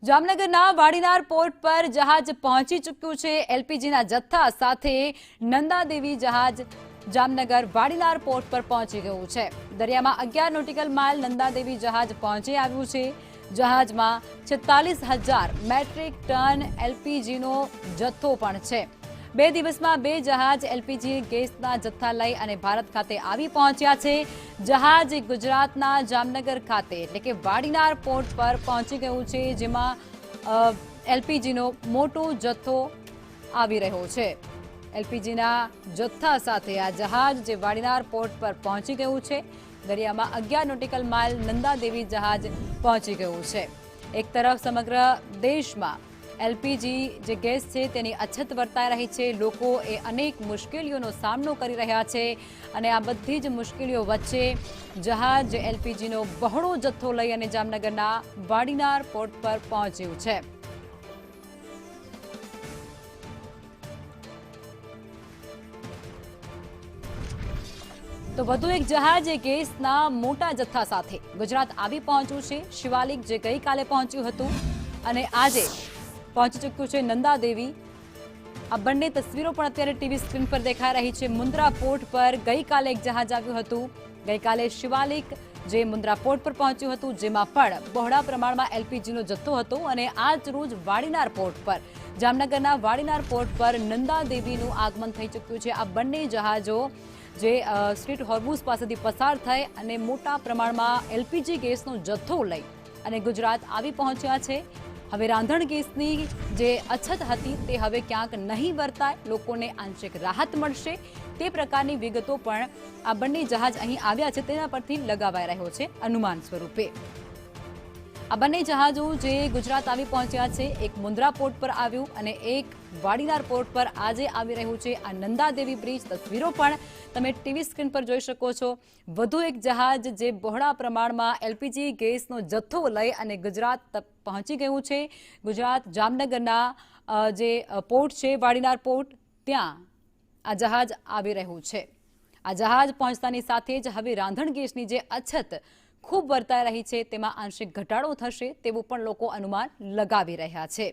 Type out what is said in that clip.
જામનગરના વાડીનાર પોર્ટ પર જહાજ પહોંચી ચૂક્યું છે। એલપીજીના જથ્થા સાથે નંદાદેવી જહાજ જામનગર વાડીનાર પોર્ટ પર પહોંચી ગયું છે। દરિયામાં 11 નોટિકલ માઇલ નંદાદેવી જહાજ પહોંચી આવ્યું છે। જહાજમાં 46,000 મેટ્રિક ટન એલપીજીનો જથ્થો પણ છે। 2 દિવસમાં 2 જહાજ એલપીજી ગેસના જથ્થા લઈ અને ભારત ખાતે આવી પહોંચ્યા છે। જહાજ ગુજરાતના જામનગર ખાતે એટલે કે વાડીનાર પોર્ટ પર પહોંચી ગયું છે, જેમાં એલપીજીનો મોટો જથ્થો આવી રહ્યો છે। એલપીજીના જથ્થા સાથે આ જહાજ જે વાડીનાર પોર્ટ પર પહોંચી ગયું છે, દરિયામાં 11 નોટિકલ માઇલ નંદાદેવી જહાજ પહોંચી ગયું છે। એક તરફ સમગ્ર દેશમાં એલપીજી જે ગેસ છે તેની અછત વર્તાઈ રહી છે। લોકો એ અનેક મુશ્કેલીઓનો સામનો કરી રહ્યા છે અને આ બધી જ મુશ્કેલીઓ વચ્ચે જહાજ એલપીજીનો બહોળો જથ્થો લઈ અને જામનગરના વાડીનાર પોર્ટ પર પહોંચ્યું છે। તો વધુ એક જહાજ ગેસના મોટા જથ્થા સાથે ગુજરાત આવી પહોંચ્યું છે। શિવાલિક જે ગઈકાલે પહોંચ્યું હતું અને આજે પહોંચી ચૂક્યું છે નંદાદેવી। આ બંને તસવીરો પણ અત્યારે ટીવી સ્ક્રીન પર દેખાઈ રહી છે। મુન્દ્રા પોર્ટ પર ગઈકાલે એક જહાજ આવ્યું હતું। ગઈકાલે શિવાલિક જે મુન્દ્રા પોર્ટ પર પહોંચ્યું હતું, જેમાં પણ બહોળા પ્રમાણમાં એલપીજીનો જથ્થો હતો અને આજ રોજ વાડીનાર પોર્ટ પર જામનગરના વાડીનાર પોર્ટ પર નંદાદેવીનું આગમન થઈ ચૂક્યું છે। આ બંને જહાજો જે સ્ટ્રીટ હોર્મુઝ પાસેથી પસાર થઈ અને મોટા પ્રમાણમાં એલપીજી ગેસનો જથ્થો લઈ અને ગુજરાત આવી પહોંચ્યા છે। હવે રાંધણ ગેસની જે અછત હતી તે હવે ક્યાંક નહીં વર્તાય, લોકોને આંશિક રાહત મળશે તે પ્રકારની વિગતો પણ આ બંને જહાજ અહીં આવ્યા છે તેના પરથી લગાવાઈ રહ્યો છે અનુમાન સ્વરૂપે। આ બંને જહાજો જે ગુજરાત આવી પહોંચ્યા છે, એક મુન્દ્રા પોર્ટ પર આવ્યું અને એક વાડીનાર પોર્ટ પર આજે આવી રહ્યું છે। આ નંદાદેવી બ્રિજ તસવીરો પણ તમે ટીવી સ્ક્રીન પર જોઈ શકો છો। વધુ એક જહાજ જે બહોળા પ્રમાણમાં એલપીજી ગેસનો જથ્થો લઈ અને ગુજરાત પહોંચી ગયું છે। ગુજરાત જામનગરના જે પોર્ટ છે વાડીનાર પોર્ટ, ત્યાં આ જહાજ આવી રહ્યું છે। આ જહાજ પહોંચતાની સાથે જ હવે રાંધણ ગેસની જે અછત ખૂબ વર્તાઈ રહી છે તેમાં આંશિક ઘટાડો થશે તેવું પણ લોકો અનુમાન લગાવી રહ્યા છે।